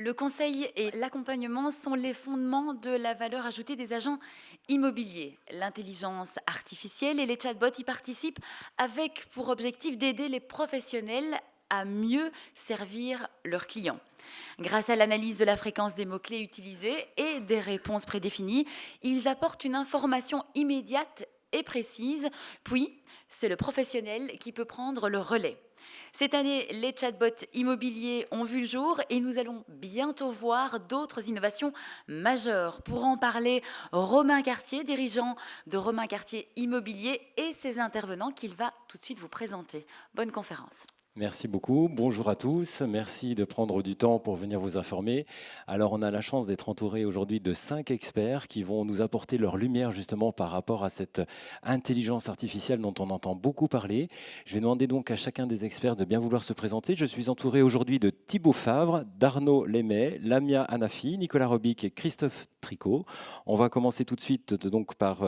Le conseil et l'accompagnement sont les fondements de la valeur ajoutée des agents immobiliers. L'intelligence artificielle et les chatbots y participent avec pour objectif d'aider les professionnels à mieux servir leurs clients. Grâce à l'analyse de la fréquence des mots-clés utilisés et des réponses prédéfinies, ils apportent une information immédiate et précise, puis c'est le professionnel qui peut prendre le relais. Cette année, les chatbots immobiliers ont vu le jour et nous allons bientôt voir d'autres innovations majeures. Pour en parler, Romain Cartier, dirigeant de Romain Cartier Immobilier et ses intervenants qu'il va tout de suite vous présenter. Bonne conférence. Merci beaucoup. Bonjour à tous. Merci de prendre du temps pour venir vous informer. Alors, on a la chance d'être entouré aujourd'hui de 5 experts qui vont nous apporter leur lumière justement par rapport à cette intelligence artificielle dont on entend beaucoup parler. Je vais demander donc à chacun des experts de bien vouloir se présenter. Je suis entouré aujourd'hui de Thibaut Favre, d'Arnaud Lémet, Lamia Hanafi, Nicolas Robic et Christophe Tricot. On va commencer tout de suite donc par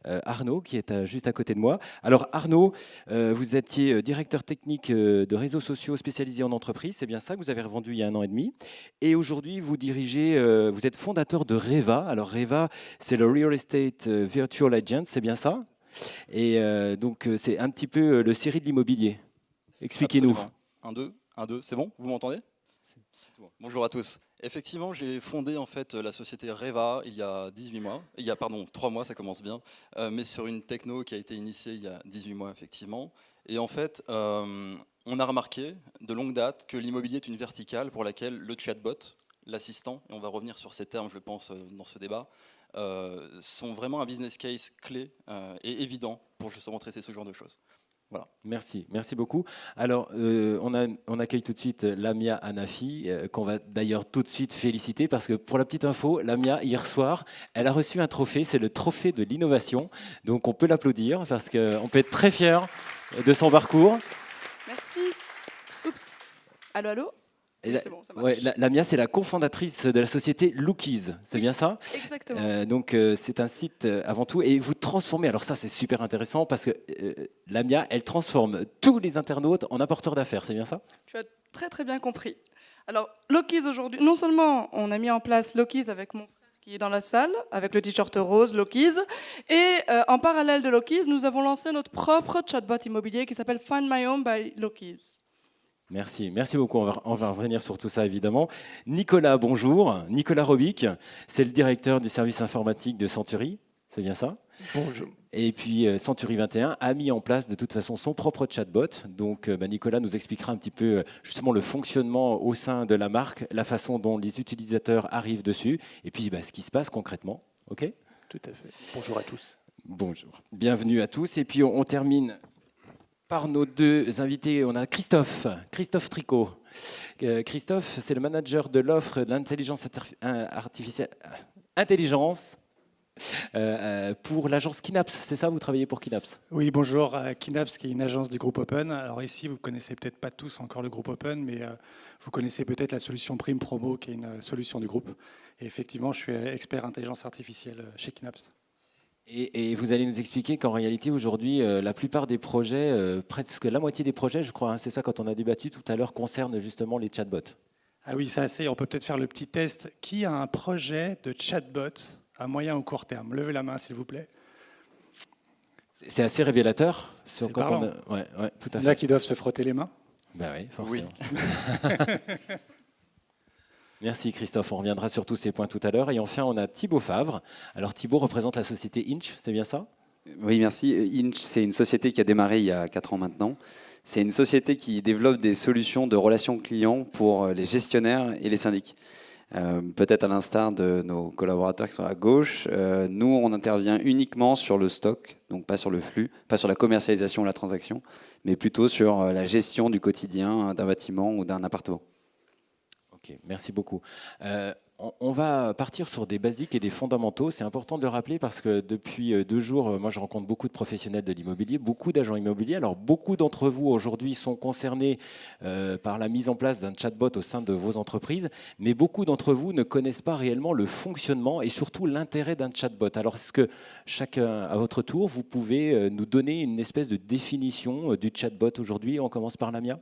Arnaud qui est juste à côté de moi. Alors Arnaud, vous étiez directeur technique de réseaux sociaux spécialisés en entreprise, c'est bien ça que vous avez revendu il y a 1 an et demi. Et aujourd'hui, vous dirigez, vous êtes fondateur de Reva. Alors Reva, c'est le Real Estate Virtual Agent, c'est bien ça. Et donc c'est un petit peu le Siri de l'immobilier. Expliquez-nous. Absolument. 1, 2, 1, 2, c'est bon? Vous m'entendez? Bon. Bonjour à tous. Effectivement, j'ai fondé en fait la société Reva il y a 18 mois. Il y a, pardon, 3 mois, ça commence bien. Mais sur une techno qui a été initiée il y a 18 mois, effectivement. Et en fait, on a remarqué de longue date que l'immobilier est une verticale pour laquelle le chatbot, l'assistant, et on va revenir sur ces termes, je pense, dans ce débat, sont vraiment un business case clé et évident pour justement traiter ce genre de choses. Voilà. Merci beaucoup. Alors, on accueille tout de suite Lamia Hanafi, qu'on va d'ailleurs tout de suite féliciter, parce que pour la petite info, Lamia, hier soir, elle a reçu un trophée, c'est le trophée de l'innovation. Donc on peut l'applaudir, parce qu'on peut être très fiers de son parcours. Merci. Oups. Allô, allô. Et Oui, c'est bon, ça marche. ouais, Lamia, c'est la cofondatrice de la société Lookies, c'est Oui, bien ça? Exactement. Donc c'est un site avant tout, et vous transformez, alors ça c'est super intéressant, parce que Lamia, elle transforme tous les internautes en apporteurs d'affaires, c'est bien ça? Tu as très très bien compris. Alors, Loki's aujourd'hui, non seulement on a mis en place Loki's avec mon frère qui est dans la salle, avec le t-shirt rose Loki's, et en parallèle de Loki's, nous avons lancé notre propre chatbot immobilier qui s'appelle Find My Home by Loki's. Merci beaucoup. On va revenir sur tout ça évidemment. Nicolas, bonjour. Nicolas Robic, c'est le directeur du service informatique de Century, c'est bien ça? Bonjour. Et puis Century 21 a mis en place de toute façon son propre chatbot. Donc Nicolas nous expliquera un petit peu justement le fonctionnement au sein de la marque, la façon dont les utilisateurs arrivent dessus, et puis ce qui se passe concrètement. OK? Tout à fait. Bonjour à tous. Bonjour. Bienvenue à tous. Et puis on termine par nos deux invités. On a Christophe Tricot. Christophe, c'est le manager de l'offre de l'intelligence artificielle, intelligence pour l'agence Kinaps. C'est ça, vous travaillez pour Kinaps? Oui, bonjour à Kinaps, qui est une agence du groupe Open. Alors ici, vous ne connaissez peut-être pas tous encore le groupe Open, mais vous connaissez peut-être la solution Prime Promo, qui est une solution du groupe. Et effectivement, je suis expert intelligence artificielle chez Kinaps. Et vous allez nous expliquer qu'en réalité, aujourd'hui, la plupart des projets, presque la moitié des projets, je crois, c'est ça quand on a débattu tout à l'heure, concernent justement les chatbots. Ah oui, c'est assez. On peut peut-être faire le petit test. Qui a un projet de chatbot à moyen ou court terme? Levez la main, s'il vous plaît. C'est assez révélateur. C'est parlant. Ouais, tout à Il y en a fait. qui doivent se frotter les mains. Ben oui, forcément. Oui. Merci Christophe, on reviendra sur tous ces points tout à l'heure. Et enfin, on a Thibaut Favre. Alors Thibaut représente la société Inch, c'est bien ça? Oui, merci. Inch, c'est une société qui a démarré il y a 4 ans maintenant. C'est une société qui développe des solutions de relations clients pour les gestionnaires et les syndics. Peut-être à l'instar de nos collaborateurs qui sont à gauche, nous, on intervient uniquement sur le stock, donc pas sur le flux, pas sur la commercialisation ou la transaction, mais plutôt sur la gestion du quotidien d'un bâtiment ou d'un appartement. Ok, merci beaucoup. On va partir sur des basiques et des fondamentaux. C'est important de le rappeler parce que depuis 2 jours, moi je rencontre beaucoup de professionnels de l'immobilier, beaucoup d'agents immobiliers. Alors beaucoup d'entre vous aujourd'hui sont concernés par la mise en place d'un chatbot au sein de vos entreprises, mais beaucoup d'entre vous ne connaissent pas réellement le fonctionnement et surtout l'intérêt d'un chatbot. Alors est-ce que chacun à votre tour, vous pouvez nous donner une espèce de définition du chatbot aujourd'hui? On commence par Lamia.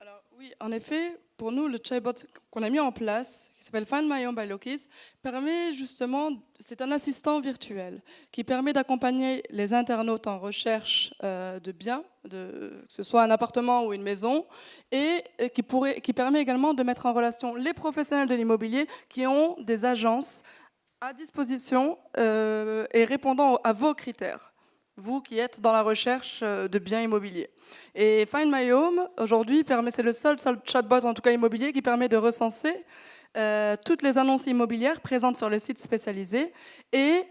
Alors oui, en effet, pour nous, le chatbot qu'on a mis en place, qui s'appelle Find My Home by Lokiz, permet justement, c'est un assistant virtuel qui permet d'accompagner les internautes en recherche de biens, que ce soit un appartement ou une maison, et qui permet également de mettre en relation les professionnels de l'immobilier qui ont des agences à disposition et répondant à vos critères, vous qui êtes dans la recherche de biens immobiliers. Et Find My Home, aujourd'hui, c'est le seul chatbot, en tout cas immobilier, qui permet de recenser toutes les annonces immobilières présentes sur les sites spécialisés et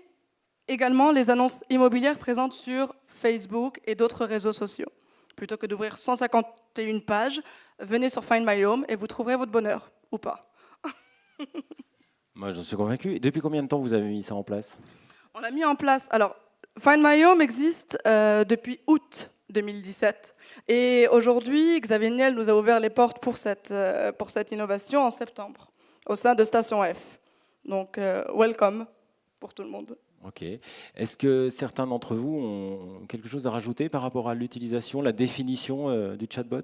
également les annonces immobilières présentes sur Facebook et d'autres réseaux sociaux. Plutôt que d'ouvrir 151 pages, venez sur Find My Home et vous trouverez votre bonheur, ou pas. Moi, j'en suis convaincu. Depuis combien de temps vous avez mis ça en place? On a mis en place... Alors, Find My Home existe depuis août 2017. Et aujourd'hui, Xavier Niel nous a ouvert les portes pour cette innovation en septembre, au sein de Station F. Donc, welcome pour tout le monde. Ok. Est-ce que certains d'entre vous ont quelque chose à rajouter par rapport à l'utilisation, la définition du chatbot?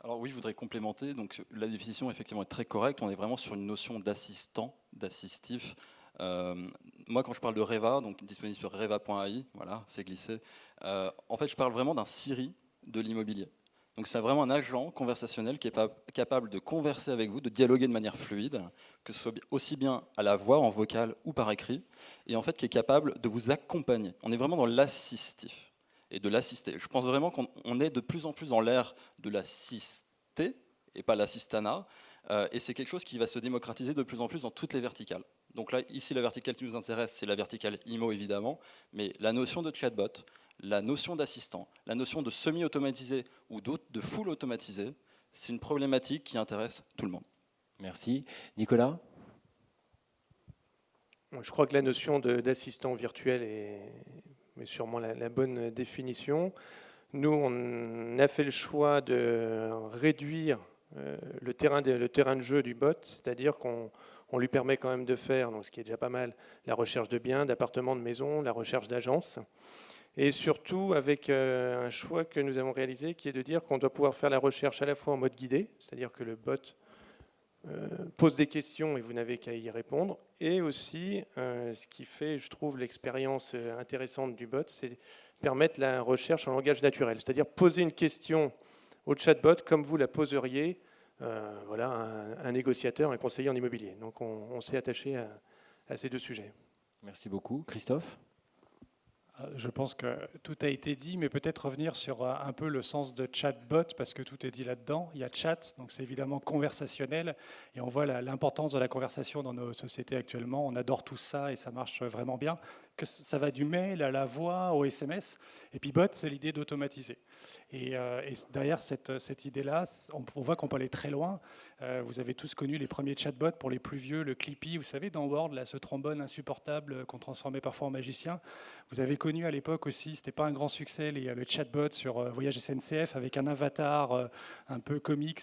Alors oui, je voudrais complémenter. Donc, la définition effectivement est très correcte. On est vraiment sur une notion d'assistant, d'assistif. Moi, quand je parle de Reva, donc disponible sur reva.ai, voilà, c'est glissé. En fait, je parle vraiment d'un Siri de l'immobilier. Donc, c'est vraiment un agent conversationnel qui est capable de converser avec vous, de dialoguer de manière fluide, que ce soit aussi bien à la voix, en vocal ou par écrit, et en fait, qui est capable de vous accompagner. On est vraiment dans l'assistif et de l'assister. Je pense vraiment qu'on est de plus en plus dans l'ère de l'assister et pas l'assistanat. Et c'est quelque chose qui va se démocratiser de plus en plus dans toutes les verticales. Donc là, ici, la verticale qui nous intéresse, c'est la verticale IMO, évidemment, mais la notion de chatbot, la notion d'assistant, la notion de semi-automatisé ou de full automatisé, c'est une problématique qui intéresse tout le monde. Merci. Nicolas? Je crois que la notion d'assistant virtuel est sûrement la bonne définition. Nous, on a fait le choix de réduire le terrain de jeu du bot, c'est-à-dire qu'on lui permet quand même de faire, donc ce qui est déjà pas mal, la recherche de biens, d'appartements, de maisons, la recherche d'agences, et surtout avec un choix que nous avons réalisé qui est de dire qu'on doit pouvoir faire la recherche à la fois en mode guidé, c'est-à-dire que le bot pose des questions et vous n'avez qu'à y répondre, et aussi ce qui fait, je trouve, l'expérience intéressante du bot, c'est permettre la recherche en langage naturel, c'est-à-dire poser une question au chatbot comme vous la poseriez voilà, un négociateur, un conseiller en immobilier. Donc on s'est attaché à ces deux sujets. Merci beaucoup. Christophe? Je pense que tout a été dit, mais peut-être revenir sur un peu le sens de chatbot, parce que tout est dit là-dedans. Il y a chat, donc c'est évidemment conversationnel, et on voit l'importance de la conversation dans nos sociétés actuellement. On adore tout ça et ça marche vraiment bien. Que ça va du mail à la voix, au SMS. Et puis bot, c'est l'idée d'automatiser. Et derrière cette idée-là, on voit qu'on peut aller très loin. Vous avez tous connu les premiers chatbots, pour les plus vieux, le Clippy, vous savez, dans Word, là, ce trombone insupportable qu'on transformait parfois en magicien. Vous avez connu à l'époque aussi, c'était pas un grand succès, le chatbot sur Voyage SNCF avec un avatar un peu comics,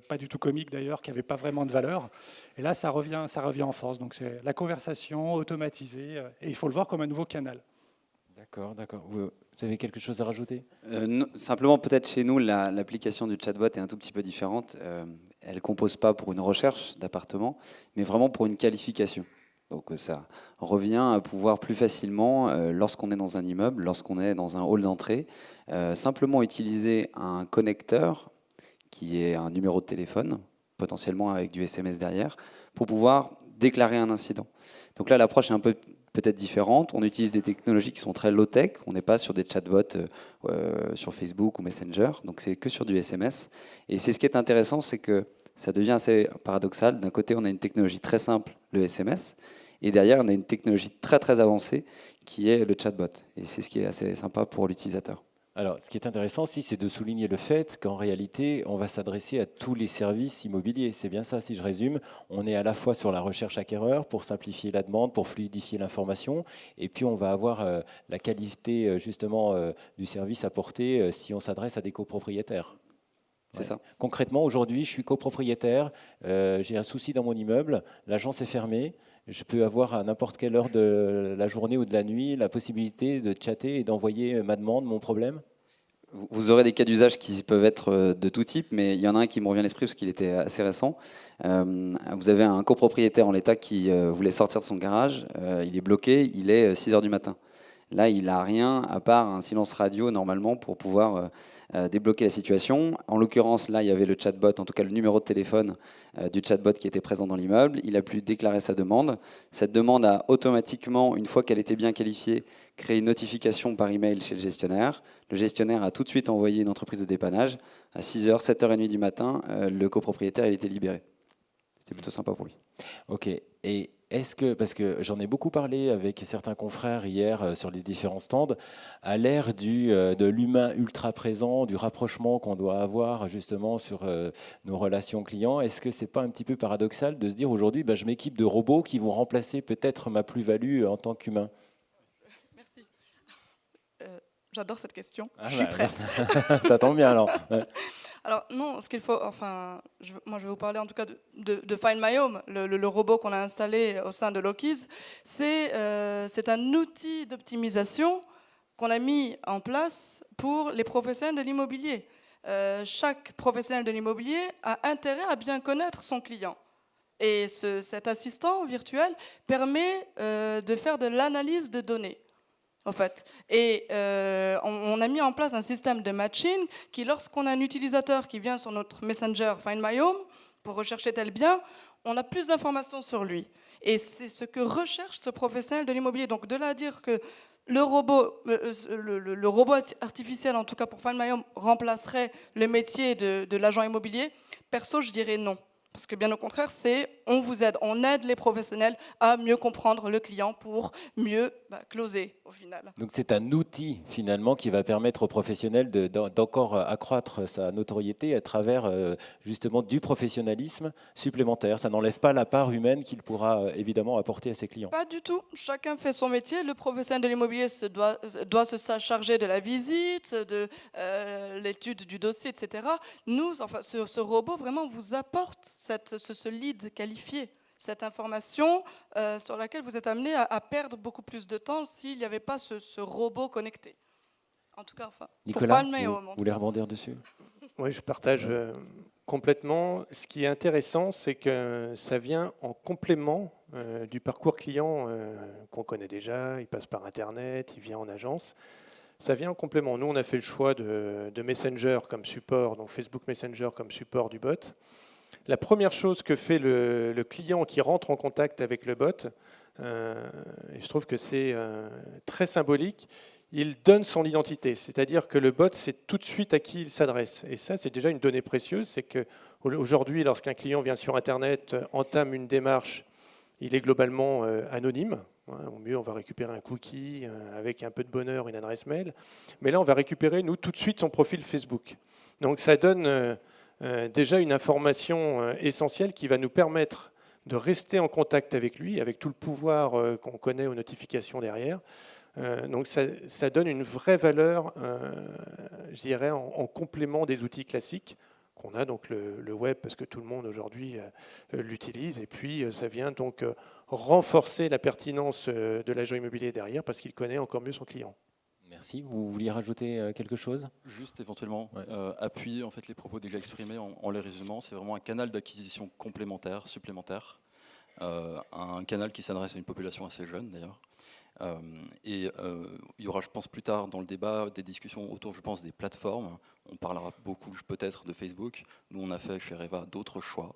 pas du tout comique d'ailleurs, qui n'avait pas vraiment de valeur. Et là, ça revient en force. Donc c'est la conversation automatisée, et il faut le voir comme un nouveau canal. D'accord. Vous avez quelque chose à rajouter? Non, simplement, peut-être chez nous, l'application du chatbot est un tout petit peu différente. Elle ne compose pas pour une recherche d'appartement, mais vraiment pour une qualification. Donc ça revient à pouvoir plus facilement, lorsqu'on est dans un immeuble, lorsqu'on est dans un hall d'entrée, simplement utiliser un connecteur qui est un numéro de téléphone, potentiellement avec du SMS derrière, pour pouvoir déclarer un incident. Donc là, l'approche est un peu peut-être différente. On utilise des technologies qui sont très low-tech. On n'est pas sur des chatbots sur Facebook ou Messenger, donc c'est que sur du SMS. Et c'est ce qui est intéressant, c'est que ça devient assez paradoxal. D'un côté, on a une technologie très simple, le SMS, et derrière, on a une technologie très très avancée qui est le chatbot. Et c'est ce qui est assez sympa pour l'utilisateur. Alors, ce qui est intéressant aussi, c'est de souligner le fait qu'en réalité, on va s'adresser à tous les services immobiliers. C'est bien ça, si je résume. On est à la fois sur la recherche acquéreur pour simplifier la demande, pour fluidifier l'information, et puis on va avoir la qualité justement du service apporté si on s'adresse à des copropriétaires. C'est ça. Concrètement, aujourd'hui, je suis copropriétaire, j'ai un souci dans mon immeuble, l'agence est fermée. Je peux avoir à n'importe quelle heure de la journée ou de la nuit la possibilité de chatter et d'envoyer ma demande, mon problème? Vous aurez des cas d'usage qui peuvent être de tout type, mais il y en a un qui me revient à l'esprit parce qu'il était assez récent. Vous avez un copropriétaire en l'état qui voulait sortir de son garage, il est bloqué, il est 6 heures du matin. Là, il n'a rien à part un silence radio normalement pour pouvoir débloquer la situation. En l'occurrence, là, il y avait le chatbot, en tout cas le numéro de téléphone du chatbot qui était présent dans l'immeuble. Il a pu déclarer sa demande. Cette demande a automatiquement, une fois qu'elle était bien qualifiée, créé une notification par email chez le gestionnaire. Le gestionnaire a tout de suite envoyé une entreprise de dépannage. À 6h, 7h30 du matin, le copropriétaire il était libéré. C'était plutôt sympa pour lui. Ok. Et est-ce que, parce que j'en ai beaucoup parlé avec certains confrères hier sur les différents stands, à l'ère de l'humain ultra présent, du rapprochement qu'on doit avoir justement sur nos relations clients, est-ce que c'est pas un petit peu paradoxal de se dire aujourd'hui, je m'équipe de robots qui vont remplacer peut-être ma plus-value en tant qu'humain? Merci. J'adore cette question. Je suis prête. Ça tombe bien alors. Ouais. Alors non, ce qu'il faut, moi je vais vous parler en tout cas de Find My Home, le robot qu'on a installé au sein de Lokiz. C'est un outil d'optimisation qu'on a mis en place pour les professionnels de l'immobilier. Chaque professionnel de l'immobilier a intérêt à bien connaître son client. Et cet assistant virtuel permet de faire de l'analyse de données. En fait. Et on a mis en place un système de matching qui, lorsqu'on a un utilisateur qui vient sur notre Messenger Find My Home pour rechercher tel bien, on a plus d'informations sur lui. Et c'est ce que recherche ce professionnel de l'immobilier. Donc de là à dire que le robot artificiel, en tout cas pour Find My Home, remplacerait le métier de l'agent immobilier, perso, je dirais non. Parce que bien au contraire, on vous aide, on aide les professionnels à mieux comprendre le client pour mieux closer au final. Donc c'est un outil finalement qui va permettre aux professionnels d'encore accroître sa notoriété à travers justement du professionnalisme supplémentaire. Ça n'enlève pas la part humaine qu'il pourra évidemment apporter à ses clients. Pas du tout. Chacun fait son métier. Le professionnel de l'immobilier doit se charger de la visite, de l'étude du dossier, etc. Nous, enfin, ce robot vraiment vous apporte ce lead qualifié, cette information sur laquelle vous êtes amené à perdre beaucoup plus de temps s'il n'y avait pas ce robot connecté. En tout cas, Nicolas, pour vous voulez rebondir dessus? Oui, je partage complètement. Ce qui est intéressant, c'est que ça vient en complément du parcours client qu'on connaît déjà. Il passe par Internet, il vient en agence. Ça vient en complément. Nous, on a fait le choix de Messenger comme support, donc Facebook Messenger comme support du bot. La première chose que fait le client qui rentre en contact avec le bot, et je trouve que c'est très symbolique, il donne son identité. C'est-à-dire que le bot sait tout de suite à qui il s'adresse. Et ça, c'est déjà une donnée précieuse. C'est qu'aujourd'hui, lorsqu'un client vient sur Internet, entame une démarche, il est globalement anonyme. Au mieux, on va récupérer un cookie avec un peu de bonheur, une adresse mail. Mais là, on va récupérer, nous, tout de suite son profil Facebook. Donc ça donne déjà une information essentielle qui va nous permettre de rester en contact avec lui, avec tout le pouvoir qu'on connaît aux notifications derrière. Donc ça donne une vraie valeur, je dirais, en complément des outils classiques qu'on a, donc le web, parce que tout le monde aujourd'hui l'utilise, et puis ça vient donc renforcer la pertinence de l'agent immobilier derrière, parce qu'il connaît encore mieux son client. Merci. Vous vouliez rajouter quelque chose? Juste éventuellement appuyer en fait les propos déjà exprimés en les résumant. C'est vraiment un canal d'acquisition complémentaire, supplémentaire, un canal qui s'adresse à une population assez jeune d'ailleurs. Il y aura, je pense, plus tard dans le débat des discussions autour, je pense, des plateformes. On parlera beaucoup peut-être de Facebook. Nous, on a fait chez Reva d'autres choix.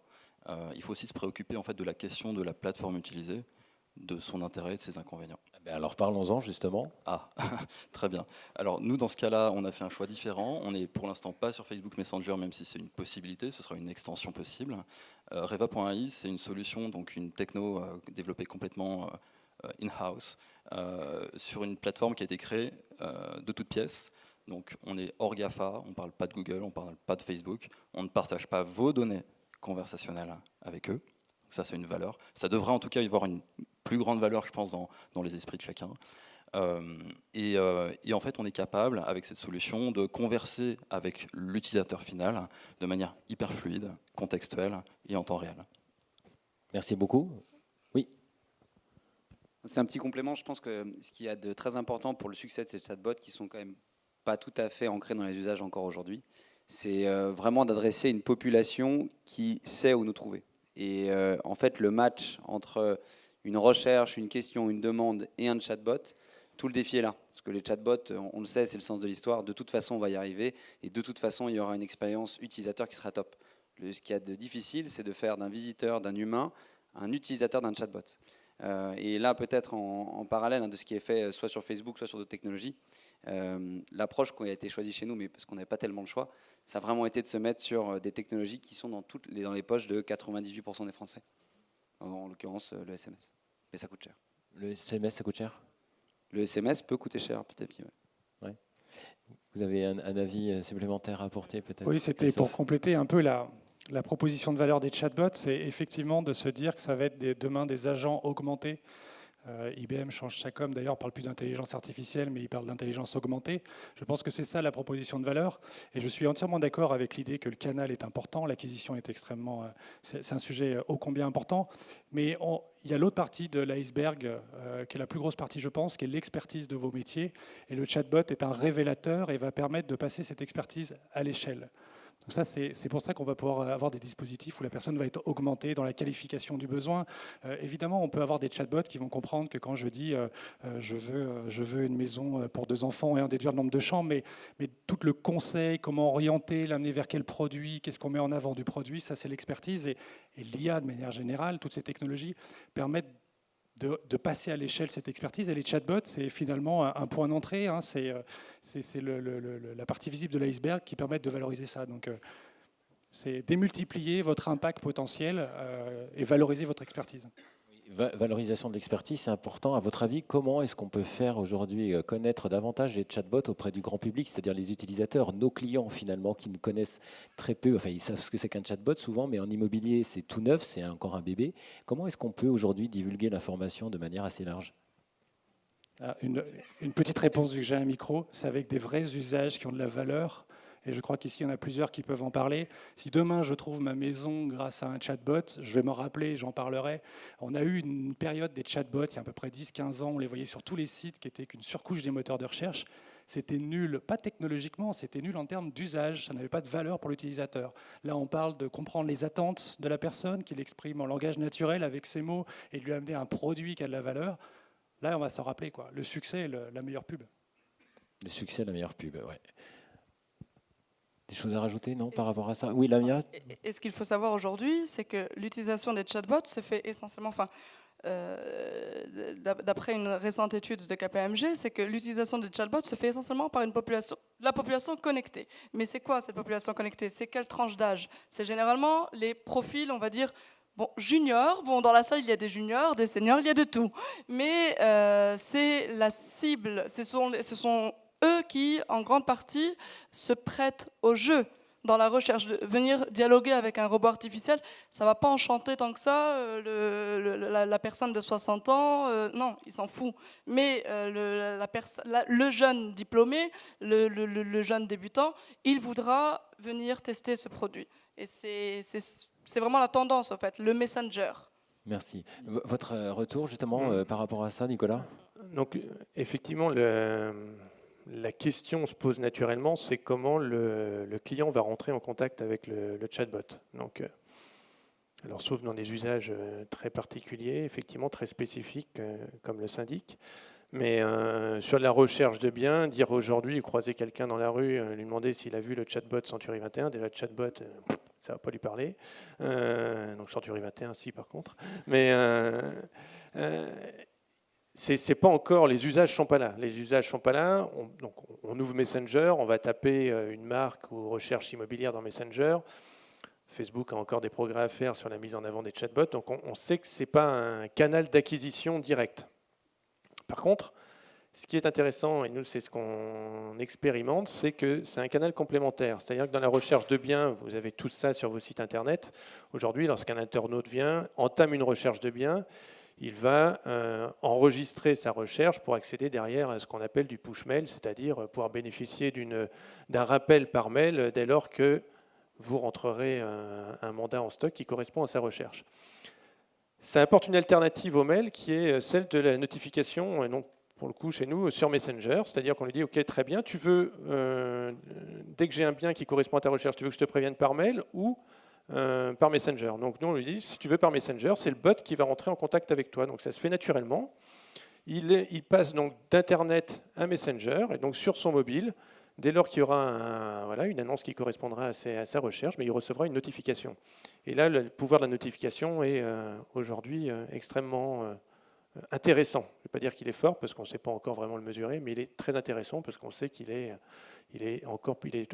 Il faut aussi se préoccuper en fait de la question de la plateforme utilisée, de son intérêt et de ses inconvénients. Alors parlons-en justement. Ah, très bien. Alors nous, dans ce cas-là, on a fait un choix différent. On n'est pour l'instant pas sur Facebook Messenger, même si c'est une possibilité, ce sera une extension possible. Reva.ai, c'est une solution, donc une techno développée complètement in-house, sur une plateforme qui a été créée de toutes pièces. Donc on est hors GAFA, on ne parle pas de Google, on ne parle pas de Facebook, on ne partage pas vos données conversationnelles avec eux. Ça, c'est une valeur. Ça devrait en tout cas y avoir une plus grande valeur, je pense, dans les esprits de chacun. Et en fait, on est capable, avec cette solution, de converser avec l'utilisateur final de manière hyper fluide, contextuelle et en temps réel. Merci beaucoup. Oui. C'est un petit complément. Je pense que ce qu'il y a de très important pour le succès de ces chatbots, qui sont quand même pas tout à fait ancré dans les usages encore aujourd'hui. C'est vraiment d'adresser une population qui sait où nous trouver. Et en fait, le match entre une recherche, une question, une demande et un chatbot, tout le défi est là. Parce que les chatbots, on le sait, c'est le sens de l'histoire. De toute façon, on va y arriver. Et de toute façon, il y aura une expérience utilisateur qui sera top. Ce qu'il y a de difficile, c'est de faire d'un visiteur, d'un humain, un utilisateur d'un chatbot. Et là, peut-être en parallèle de ce qui est fait soit sur Facebook, soit sur d'autres technologies, l'approche qui a été choisie chez nous, mais parce qu'on n'avait pas tellement le choix, ça a vraiment été de se mettre sur des technologies qui sont dans les poches de 98% des Français. En l'occurrence, le SMS. Mais ça coûte cher. Le SMS, ça coûte cher? Le SMS peut coûter cher, peut-être. Ouais. Vous avez un avis supplémentaire à apporter, peut-être? Oui, c'était pour compléter un peu la proposition de valeur des chatbots, c'est effectivement de se dire que ça va être demain des agents augmentés. IBM change sa com, d'ailleurs, ne parle plus d'intelligence artificielle, mais il parle d'intelligence augmentée. Je pense que c'est ça la proposition de valeur. Et je suis entièrement d'accord avec l'idée que le canal est important, l'acquisition est extrêmement... c'est un sujet ô combien important. Mais il y a l'autre partie de l'iceberg, qui est la plus grosse partie, je pense, qui est l'expertise de vos métiers. Et le chatbot est un révélateur et va permettre de passer cette expertise à l'échelle. Donc ça, c'est pour ça qu'on va pouvoir avoir des dispositifs où la personne va être augmentée dans la qualification du besoin. Évidemment, on peut avoir des chatbots qui vont comprendre que quand je dis je veux une maison pour 2 enfants et en déduire le nombre de chambres, mais tout le conseil, comment orienter, l'amener vers quel produit, qu'est-ce qu'on met en avant du produit, ça c'est l'expertise. Et l'IA, de manière générale, toutes ces technologies permettent de passer à l'échelle cette expertise. Et les chatbots, c'est finalement un point d'entrée, hein, c'est la partie visible de l'iceberg qui permet de valoriser ça. Donc, c'est démultiplier votre impact potentiel et valoriser votre expertise. Valorisation de l'expertise, c'est important. À votre avis, comment est-ce qu'on peut faire aujourd'hui connaître davantage les chatbots auprès du grand public, c'est-à-dire les utilisateurs, nos clients finalement, qui nous connaissent très peu, enfin ils savent ce que c'est qu'un chatbot souvent, mais en immobilier c'est tout neuf, c'est encore un bébé. Comment est-ce qu'on peut aujourd'hui divulguer l'information de manière assez large? Une petite réponse vu que j'ai un micro, c'est avec des vrais usages qui ont de la valeur. Et je crois qu'ici, il y en a plusieurs qui peuvent en parler. Si demain, je trouve ma maison grâce à un chatbot, je vais m'en rappeler, j'en parlerai. On a eu une période des chatbots, il y a à peu près 10-15 ans, on les voyait sur tous les sites, qui étaient qu'une surcouche des moteurs de recherche. C'était nul, pas technologiquement, c'était nul en termes d'usage, ça n'avait pas de valeur pour l'utilisateur. Là, on parle de comprendre les attentes de la personne, qu'il exprime en langage naturel avec ses mots, et de lui amener un produit qui a de la valeur. Là, on va s'en rappeler, quoi. Le succès est la meilleure pub. Le succès est la meilleure pub, ouais. Des choses à rajouter, non, par rapport à ça? Oui, Lamia. Et ce qu'il faut savoir aujourd'hui, c'est que l'utilisation des chatbots se fait essentiellement, d'après une récente étude de KPMG, c'est que l'utilisation des chatbots se fait essentiellement par la population connectée. Mais c'est quoi cette population connectée? C'est quelle tranche d'âge? C'est généralement les profils, on va dire, juniors. Dans la salle, il y a des juniors, des seniors, il y a de tout. Mais c'est la cible, ce sont eux qui, en grande partie, se prêtent au jeu dans la recherche. De venir dialoguer avec un robot artificiel, ça ne va pas enchanter tant que ça la personne de 60 ans. Non, il s'en fout. Mais le jeune diplômé, le jeune débutant, il voudra venir tester ce produit. Et c'est vraiment la tendance, en fait, le messenger. Merci. Votre retour, justement, par rapport à ça, Nicolas? Donc, effectivement, la question se pose naturellement, c'est comment le client va rentrer en contact avec le chatbot. Donc, alors, sauf dans des usages très particuliers, effectivement très spécifiques, comme le syndic. Mais sur la recherche de biens, dire aujourd'hui, croiser quelqu'un dans la rue, lui demander s'il a vu le chatbot Century 21, déjà le chatbot, ça ne va pas lui parler. Donc Century 21, si par contre. Mais c'est pas encore, les usages ne sont pas là. Les usages sont pas là. On ouvre Messenger, on va taper une marque ou recherche immobilière dans Messenger. Facebook a encore des progrès à faire sur la mise en avant des chatbots. Donc on sait que ce n'est pas un canal d'acquisition direct. Par contre, ce qui est intéressant, et nous c'est ce qu'on expérimente, c'est que c'est un canal complémentaire. C'est-à-dire que dans la recherche de biens, vous avez tout ça sur vos sites internet. Aujourd'hui, lorsqu'un internaute entame une recherche de biens, il va enregistrer sa recherche pour accéder derrière à ce qu'on appelle du push mail, c'est-à-dire pouvoir bénéficier d'un rappel par mail dès lors que vous rentrerez un mandat en stock qui correspond à sa recherche. Ça apporte une alternative au mail qui est celle de la notification, et donc pour le coup, chez nous, sur Messenger, c'est-à-dire qu'on lui dit, OK, très bien, tu veux, dès que j'ai un bien qui correspond à ta recherche, tu veux que je te prévienne par mail ou par Messenger. Donc nous, on lui dit, si tu veux par Messenger, c'est le bot qui va rentrer en contact avec toi. Donc ça se fait naturellement. Il passe donc d'Internet à Messenger, et donc sur son mobile, dès lors qu'il y aura une annonce qui correspondra à sa recherche, mais il recevra une notification. Et là, le pouvoir de la notification est aujourd'hui extrêmement intéressant. Je ne vais pas dire qu'il est fort, parce qu'on ne sait pas encore vraiment le mesurer, mais il est très intéressant, parce qu'on sait qu'il est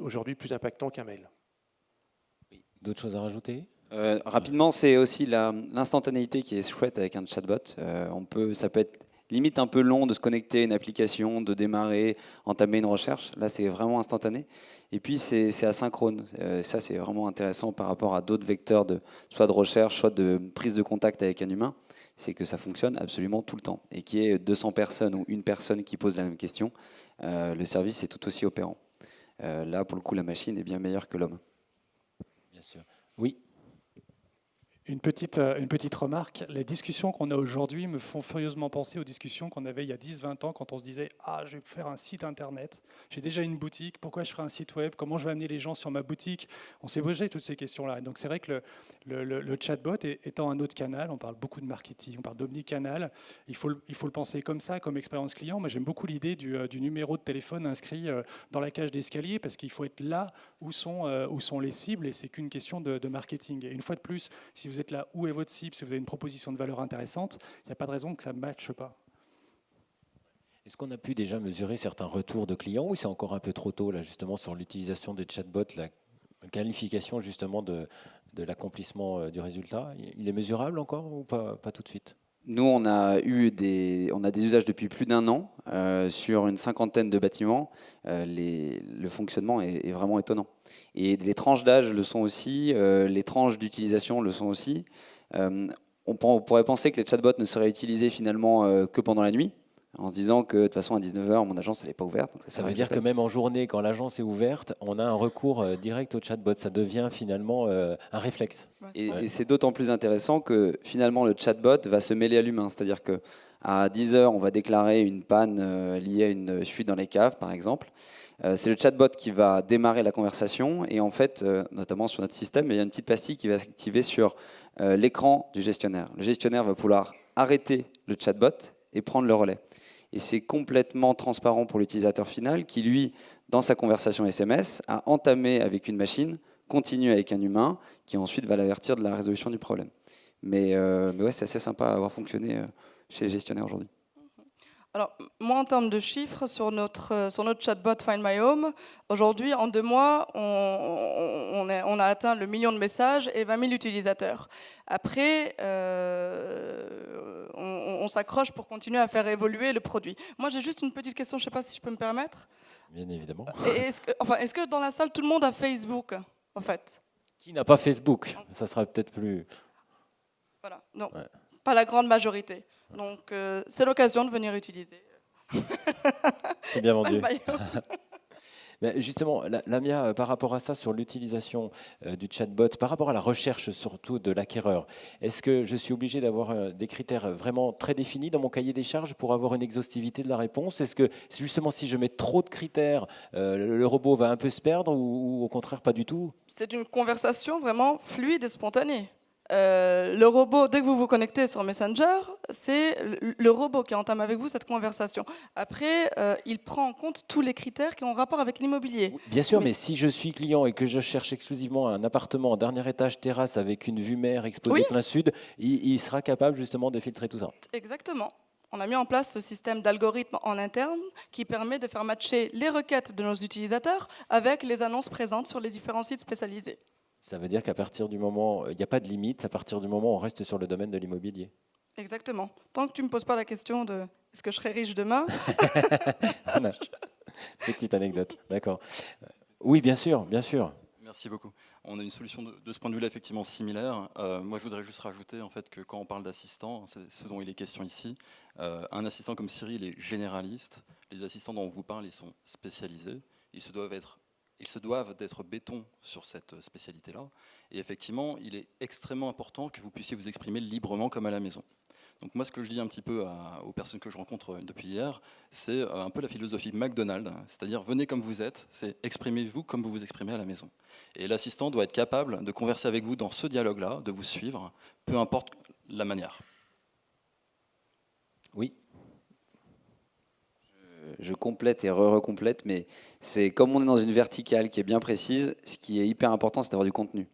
aujourd'hui plus impactant qu'un mail. D'autres choses à rajouter? Rapidement, c'est aussi l'instantanéité qui est chouette avec un chatbot. Ça peut être limite un peu long de se connecter à une application, de démarrer, entamer une recherche. Là, c'est vraiment instantané. Et puis, c'est asynchrone. Ça, c'est vraiment intéressant par rapport à d'autres vecteurs, soit de recherche, soit de prise de contact avec un humain. C'est que ça fonctionne absolument tout le temps. Et qu'il y ait 200 personnes ou une personne qui pose la même question, le service est tout aussi opérant. Là, pour le coup, la machine est bien meilleure que l'homme. Bien sûr. Oui. Une petite remarque, les discussions qu'on a aujourd'hui me font furieusement penser aux discussions qu'on avait il y a 10-20 ans quand on se disait « Ah, je vais faire un site internet, j'ai déjà une boutique, pourquoi je ferai un site web, comment je vais amener les gens sur ma boutique ?» On s'est posé toutes ces questions-là. Et donc c'est vrai que le chatbot étant un autre canal, on parle beaucoup de marketing, on parle d'omnicanal, il faut le penser comme ça, comme expérience client. Moi j'aime beaucoup l'idée du numéro de téléphone inscrit dans la cage d'escalier parce qu'il faut être là où sont les cibles et c'est qu'une question de marketing. Et une fois de plus, si vous êtes là où est votre cible, si vous avez une proposition de valeur intéressante, il n'y a pas de raison que ça ne matche pas. Est-ce qu'on a pu déjà mesurer certains retours de clients ou c'est encore un peu trop tôt là justement sur l'utilisation des chatbots, la qualification justement de l'accomplissement du résultat? Il est mesurable encore ou pas tout de suite? Nous, on a des usages depuis plus d'1 an sur une 50aine de bâtiments. Le fonctionnement est vraiment étonnant. Et les tranches d'âge le sont aussi, les tranches d'utilisation le sont aussi. On pourrait penser que les chatbots ne seraient utilisés finalement que pendant la nuit, en se disant que de toute façon à 19h, mon agence n'est pas ouverte. Donc ça veut dire que même en journée, quand l'agence est ouverte, on a un recours direct au chatbot. Ça devient finalement un réflexe. Et c'est d'autant plus intéressant que finalement le chatbot va se mêler à l'humain. C'est-à-dire qu'à 10h, on va déclarer une panne liée à une fuite dans les caves, par exemple. C'est le chatbot qui va démarrer la conversation. Et en fait, notamment sur notre système, il y a une petite pastille qui va s'activer sur l'écran du gestionnaire. Le gestionnaire va pouvoir arrêter le chatbot et prendre le relais. Et c'est complètement transparent pour l'utilisateur final qui, lui, dans sa conversation SMS, a entamé avec une machine, continue avec un humain, qui ensuite va l'avertir de la résolution du problème. Mais ouais, c'est assez sympa à avoir fonctionné chez les gestionnaires aujourd'hui. Alors, moi, en termes de chiffres, sur notre chatbot Find My Home, aujourd'hui, en 2 mois, on a atteint le 1 million de messages et 20 000 utilisateurs. Après, on s'accroche pour continuer à faire évoluer le produit. Moi, j'ai juste une petite question, je ne sais pas si je peux me permettre. Bien évidemment. Est-ce que dans la salle, tout le monde a Facebook, en fait? Qui n'a pas Facebook? Ça sera peut-être plus... Voilà, non, Ouais. Pas la grande majorité. Donc, c'est l'occasion de venir utiliser. C'est bien vendu. Find My Home. Mais justement, Lamia, par rapport à ça, sur l'utilisation du chatbot, par rapport à la recherche surtout de l'acquéreur, est-ce que je suis obligé d'avoir des critères vraiment très définis dans mon cahier des charges pour avoir une exhaustivité de la réponse? Est-ce que justement, si je mets trop de critères, le robot va un peu se perdre ou au contraire pas du tout? C'est une conversation vraiment fluide et spontanée. Le robot, dès que vous vous connectez sur Messenger, c'est le robot qui entame avec vous cette conversation. Après, il prend en compte tous les critères qui ont rapport avec l'immobilier. Bien sûr, mais si je suis client et que je cherche exclusivement un appartement en dernier étage, terrasse, avec une vue mer exposée Oui. plein sud, il sera capable justement de filtrer tout ça. Exactement. On a mis en place ce système d'algorithme en interne qui permet de faire matcher les requêtes de nos utilisateurs avec les annonces présentes sur les différents sites spécialisés. Ça veut dire qu'à partir du moment, il n'y a pas de limite, à partir du moment où on reste sur le domaine de l'immobilier. Exactement. Tant que tu ne me poses pas la question de est-ce que je serai riche demain, Petite anecdote, d'accord. Oui, bien sûr, bien sûr. Merci beaucoup. On a une solution de ce point de vue-là effectivement similaire. Moi, je voudrais juste rajouter en fait que quand on parle d'assistant, c'est ce dont il est question ici. Un assistant comme Siri, il est généraliste. Les assistants dont on vous parle, ils sont spécialisés. Ils se doivent d'être béton sur cette spécialité-là. Et effectivement, il est extrêmement important que vous puissiez vous exprimer librement comme à la maison. Donc moi, ce que je dis un petit peu aux personnes que je rencontre depuis hier, c'est un peu la philosophie McDonald's, c'est-à-dire venez comme vous êtes, c'est exprimez-vous comme vous vous exprimez à la maison. Et l'assistant doit être capable de converser avec vous dans ce dialogue-là, de vous suivre, peu importe la manière. Oui. Je complète et recomplète, mais c'est comme on est dans une verticale qui est bien précise, ce qui est hyper important, c'est d'avoir du contenu.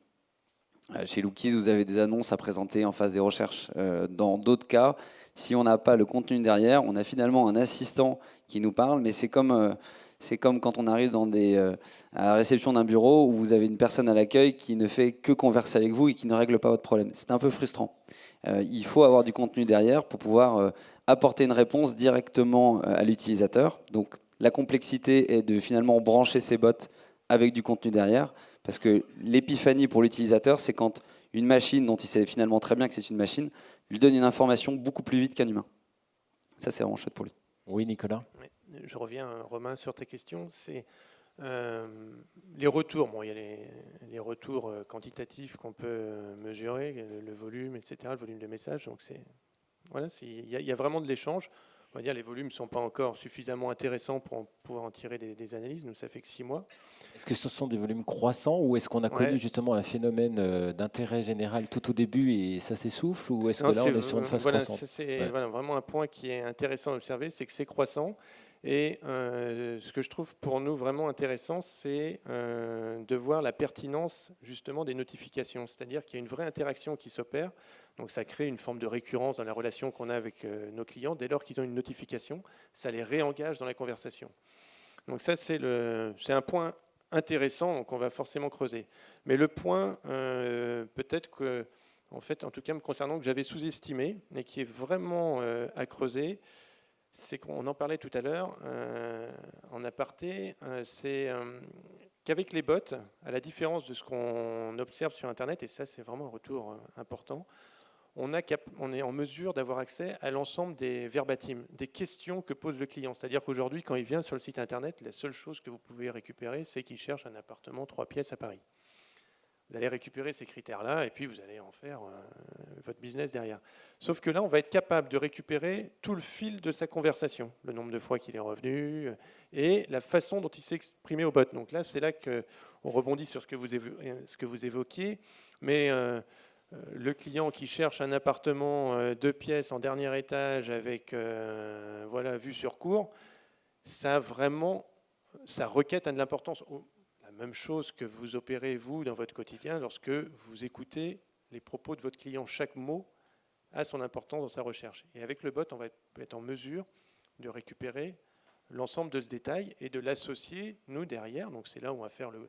Chez Lookies, vous avez des annonces à présenter en face des recherches. Dans d'autres cas, si on n'a pas le contenu derrière, on a finalement un assistant qui nous parle, mais c'est comme quand on arrive à la réception d'un bureau où vous avez une personne à l'accueil qui ne fait que converser avec vous et qui ne règle pas votre problème. C'est un peu frustrant. Il faut avoir du contenu derrière pour pouvoir apporter une réponse directement à l'utilisateur. Donc la complexité est de finalement brancher ces bots avec du contenu derrière, parce que l'épiphanie pour l'utilisateur, c'est quand une machine dont il sait finalement très bien que c'est une machine, lui donne une information beaucoup plus vite qu'un humain. Ça, c'est vraiment chouette pour lui. Oui, Nicolas. Oui, je reviens, Romain, sur tes questions. C'est les retours. Bon, il y a les retours quantitatifs qu'on peut mesurer, le volume, etc., le volume de messages. Donc il y a vraiment de l'échange. On va dire les volumes ne sont pas encore suffisamment intéressants pour pouvoir en tirer des analyses. Nous, ça fait que 6 mois. Est-ce que ce sont des volumes croissants ou est-ce qu'on a connu justement un phénomène d'intérêt général tout au début et ça s'essouffle, ou est-ce que là on est sur une phase croissante? C'est vraiment un point qui est intéressant à observer, c'est que c'est croissant. Et ce que je trouve pour nous vraiment intéressant, c'est de voir la pertinence justement des notifications. C'est-à-dire qu'il y a une vraie interaction qui s'opère. Donc ça crée une forme de récurrence dans la relation qu'on a avec nos clients. Dès lors qu'ils ont une notification, ça les réengage dans la conversation. Donc ça, c'est un point intéressant qu'on va forcément creuser. Mais le point, peut-être que, en fait, en tout cas me concernant, que j'avais sous-estimé, et qui est vraiment à creuser, c'est qu'on en parlait tout à l'heure en aparté, c'est qu'avec les bots, à la différence de ce qu'on observe sur Internet, et ça c'est vraiment un retour important, on est en mesure d'avoir accès à l'ensemble des verbatims, des questions que pose le client. C'est-à-dire qu'aujourd'hui, quand il vient sur le site Internet, la seule chose que vous pouvez récupérer, c'est qu'il cherche un appartement 3 pièces à Paris. Vous allez récupérer ces critères-là et puis vous allez en faire votre business derrière. Sauf que là, on va être capable de récupérer tout le fil de sa conversation, le nombre de fois qu'il est revenu et la façon dont il s'est exprimé au bot. Donc là, c'est là qu'on rebondit sur ce que vous évoquiez. Mais le client qui cherche un appartement 2 pièces en dernier étage avec vue sur cour, ça requête a de l'importance. La même chose que vous opérez, vous, dans votre quotidien, lorsque vous écoutez les propos de votre client. Chaque mot a son importance dans sa recherche. Et avec le bot, on va être en mesure de récupérer l'ensemble de ce détail et de l'associer, nous, derrière. Donc c'est là où on va faire le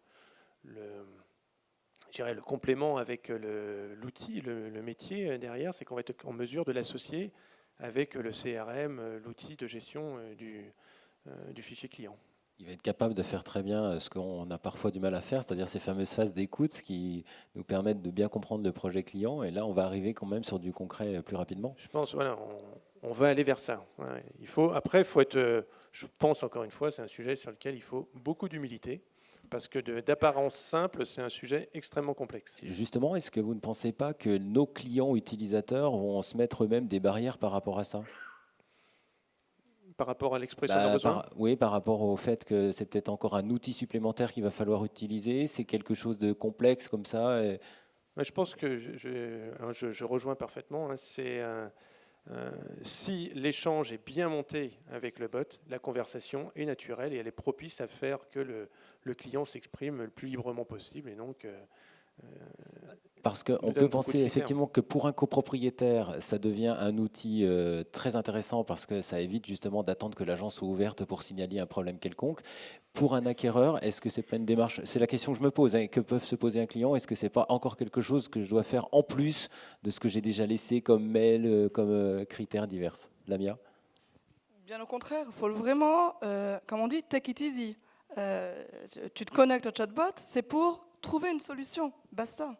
complément avec l'outil, le métier derrière, c'est qu'on va être en mesure de l'associer avec le CRM, l'outil de gestion du fichier client. Il va être capable de faire très bien ce qu'on a parfois du mal à faire, c'est-à-dire ces fameuses phases d'écoute qui nous permettent de bien comprendre le projet client. Et là, on va arriver quand même sur du concret plus rapidement. Je pense, on va aller vers ça. Après, il faut être, je pense encore une fois, c'est un sujet sur lequel il faut beaucoup d'humilité. Parce que d'apparence simple, c'est un sujet extrêmement complexe. Justement, est-ce que vous ne pensez pas que nos clients utilisateurs vont se mettre eux-mêmes des barrières par rapport à ça ? Par rapport à l'expression de besoin ? Oui, par rapport au fait que c'est peut-être encore un outil supplémentaire qu'il va falloir utiliser. C'est quelque chose de complexe comme ça. Je pense que je rejoins parfaitement. Si l'échange est bien monté avec le bot, la conversation est naturelle et elle est propice à faire que le client s'exprime le plus librement possible. Et donc, parce qu'on peut penser effectivement que pour un copropriétaire, ça devient un outil très intéressant parce que ça évite justement d'attendre que l'agence soit ouverte pour signaler un problème quelconque. Pour un acquéreur, est-ce que c'est pleine démarche? C'est la question que je me pose. Que peuvent se poser un client? Est-ce que c'est pas encore quelque chose que je dois faire en plus de ce que j'ai déjà laissé comme mail, comme critères divers? Lamia? Bien au contraire, il faut vraiment, comme on dit, take it easy. Tu te connectes au chatbot, c'est pour trouver une solution. Basta.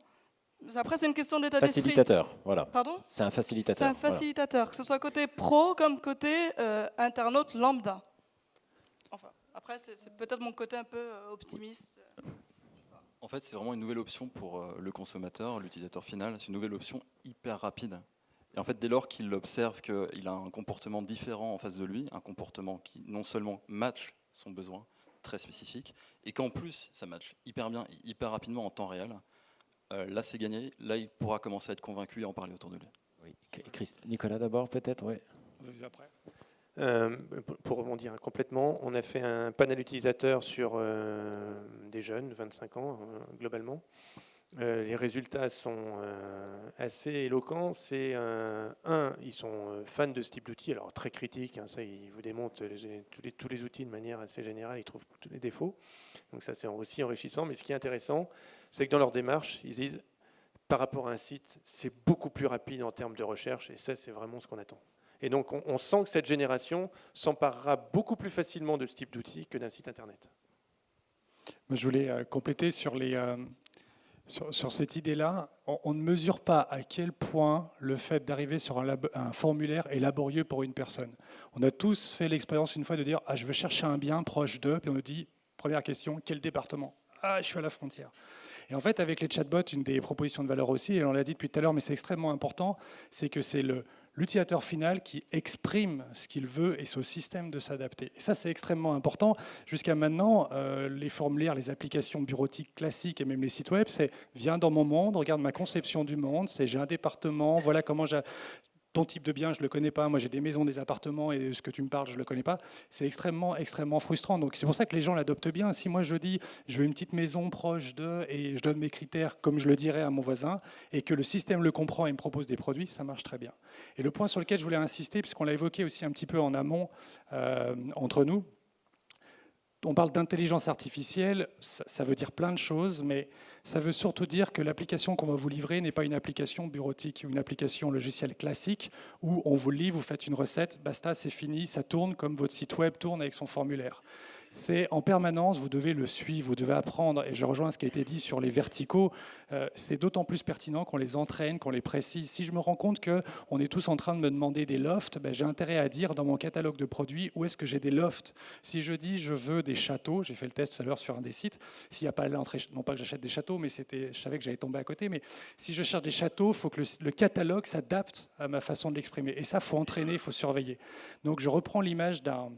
Après, c'est une question d'état d'esprit. Facilitateur, voilà. Pardon ? C'est un facilitateur. C'est un facilitateur, voilà. Que ce soit côté pro comme côté internaute lambda. Enfin, après, c'est peut-être mon côté un peu optimiste. En fait, c'est vraiment une nouvelle option pour le consommateur, l'utilisateur final. C'est une nouvelle option hyper rapide. Et en fait, dès lors qu'il observe qu'il a un comportement différent en face de lui, un comportement qui non seulement match son besoin très spécifique, et qu'en plus ça match hyper bien, hyper rapidement en temps réel, là c'est gagné, là il pourra commencer à être convaincu et en parler autour de lui. Oui. Nicolas d'abord peut-être, oui. Après. Pour rebondir complètement, on a fait un panel utilisateur sur des jeunes, 25 ans globalement. Les résultats sont assez éloquents. C'est ils sont fans de ce type d'outils, alors très critiques, ça ils vous démontrent tous les outils de manière assez générale, ils trouvent tous les défauts. Donc ça c'est aussi enrichissant, mais ce qui est intéressant, c'est que dans leur démarche, ils disent par rapport à un site, c'est beaucoup plus rapide en termes de recherche, et ça c'est vraiment ce qu'on attend. Et donc on sent que cette génération s'emparera beaucoup plus facilement de ce type d'outils que d'un site internet. Moi, je voulais compléter sur cette idée-là. On ne mesure pas à quel point le fait d'arriver sur un formulaire est laborieux pour une personne. On a tous fait l'expérience une fois de dire « je veux chercher un bien proche d'eux », puis on nous dit « première question, quel département ?» « je suis à la frontière ». Et en fait, avec les chatbots, une des propositions de valeur aussi, et on l'a dit depuis tout à l'heure, mais c'est extrêmement important, c'est que c'est l'utilisateur final qui exprime ce qu'il veut et c'est au système de s'adapter. Et ça, c'est extrêmement important. Jusqu'à maintenant, les formulaires, les applications bureautiques classiques et même les sites web, c'est « viens dans mon monde, regarde ma conception du monde, c'est j'ai un département, voilà comment ton type de bien, je ne le connais pas. Moi, j'ai des maisons, des appartements, et ce que tu me parles, je ne le connais pas. » C'est extrêmement, extrêmement frustrant. Donc, c'est pour ça que les gens l'adoptent bien. Si moi, je dis, je veux une petite maison proche d'eux, et je donne mes critères comme je le dirais à mon voisin, et que le système le comprend et me propose des produits, ça marche très bien. Et le point sur lequel je voulais insister, puisqu'on l'a évoqué aussi un petit peu en amont entre nous, on parle d'intelligence artificielle, ça veut dire plein de choses, mais ça veut surtout dire que l'application qu'on va vous livrer n'est pas une application bureautique ou une application logicielle classique où on vous livre, vous faites une recette, basta, c'est fini, ça tourne comme votre site web tourne avec son formulaire. C'est en permanence, vous devez le suivre, vous devez apprendre, et je rejoins ce qui a été dit sur les verticaux, c'est d'autant plus pertinent qu'on les entraîne, qu'on les précise. Si je me rends compte qu'on est tous en train de me demander des lofts, j'ai intérêt à dire dans mon catalogue de produits où est-ce que j'ai des lofts. Si je dis je veux des châteaux, j'ai fait le test tout à l'heure sur un des sites, s'il n'y a pas l'entrée, non pas que j'achète des châteaux, mais je savais que j'allais tomber à côté, mais si je cherche des châteaux, il faut que le catalogue s'adapte à ma façon de l'exprimer. Et ça, il faut entraîner, il faut surveiller. Donc je reprends l'image d'un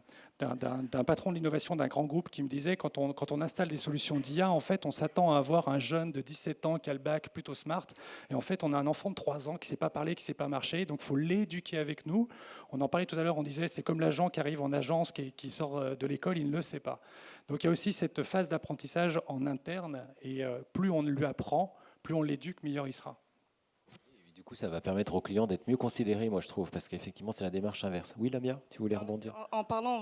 patron de l'innovation d'un grand groupe qui me disait quand on installe des solutions d'IA, en fait, on s'attend à avoir un jeune de 17 ans qui a le bac plutôt smart, et en fait, on a un enfant de 3 ans qui ne sait pas parler, qui ne sait pas marcher, donc il faut l'éduquer avec nous. On en parlait tout à l'heure, on disait c'est comme l'agent qui arrive en agence, qui sort de l'école, il ne le sait pas. Donc il y a aussi cette phase d'apprentissage en interne, et plus on lui apprend, plus on l'éduque, meilleur il sera. Du coup, ça va permettre aux clients d'être mieux considérés, moi je trouve, parce qu'effectivement, c'est la démarche inverse. Oui, Lamia, tu voulais rebondir? En parlant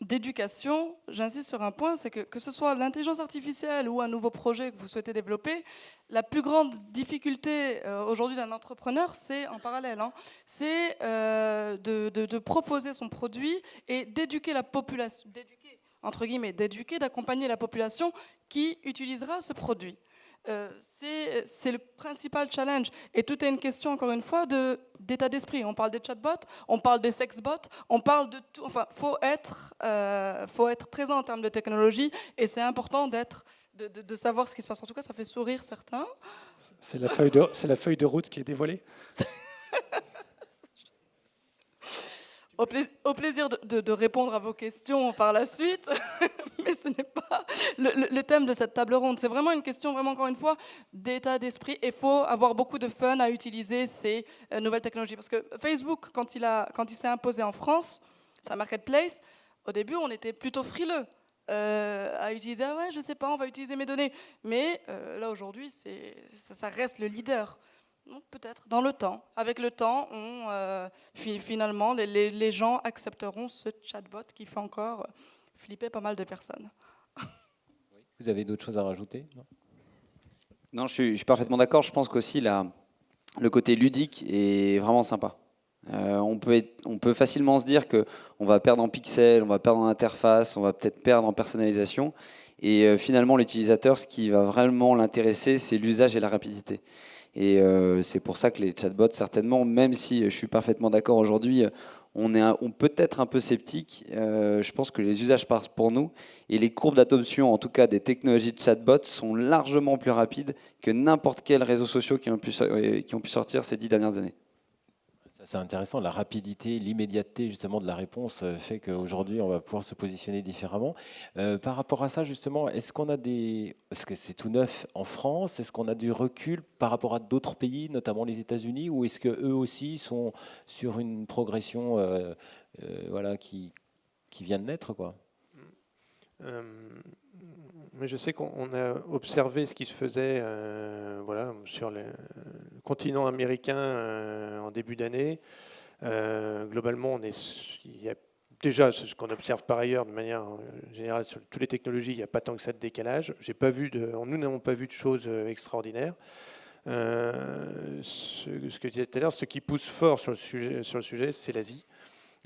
d'éducation, j'insiste sur un point, c'est que ce soit l'intelligence artificielle ou un nouveau projet que vous souhaitez développer, la plus grande difficulté aujourd'hui d'un entrepreneur, c'est en parallèle, c'est de proposer son produit et d'éduquer la population, d'accompagner la population qui utilisera ce produit. C'est le principal challenge. Et tout est une question, encore une fois, d'état d'esprit. On parle des chatbots, on parle des sexbots, on parle de tout. Enfin, faut être présent en termes de technologie, et c'est important de savoir ce qui se passe. En tout cas, ça fait sourire certains. C'est la feuille de route qui est dévoilée. Au plaisir de répondre à vos questions par la suite, mais ce n'est pas le thème de cette table ronde. C'est vraiment une question, vraiment encore une fois, d'état d'esprit. Et il faut avoir beaucoup de fun à utiliser ces nouvelles technologies. Parce que Facebook, quand il s'est imposé en France, sa marketplace, au début, on était plutôt frileux à utiliser. Ah ouais, je sais pas, on va utiliser mes données. Mais là, aujourd'hui, ça reste le leader. Peut-être, dans le temps. Avec le temps, finalement, les gens accepteront ce chatbot qui fait encore flipper pas mal de personnes. Vous avez d'autres choses à rajouter? Non, je suis parfaitement d'accord. Je pense qu'aussi le côté ludique est vraiment sympa. On peut facilement se dire qu'on va perdre en pixels, on va perdre en interface, on va peut-être perdre en personnalisation. Et finalement, l'utilisateur, ce qui va vraiment l'intéresser, c'est l'usage et la rapidité. Et c'est pour ça que les chatbots, certainement, même si je suis parfaitement d'accord aujourd'hui, on peut être un peu sceptique. Je pense que les usages partent pour nous. Et les courbes d'adoption, en tout cas des technologies de chatbot, sont largement plus rapides que n'importe quel réseau social qui ont pu sortir ces 10 dernières années. Ça, C'est intéressant, la rapidité, l'immédiateté justement de la réponse fait qu'aujourd'hui on va pouvoir se positionner différemment. Par rapport à ça justement, est-ce qu'on a parce que c'est tout neuf en France, est-ce qu'on a du recul par rapport à d'autres pays, notamment les États-Unis, ou est-ce qu'eux aussi sont sur une progression voilà, qui vient de naître quoi? Mais je sais qu'on a observé ce qui se faisait voilà, sur le continent américain en début d'année. Globalement, il y a déjà ce qu'on observe par ailleurs de manière générale sur toutes les technologies, il n'y a pas tant que ça de décalage. Nous n'avons pas vu de choses extraordinaires. Ce que je disais tout à l'heure, ce qui pousse fort sur le sujet, c'est l'Asie.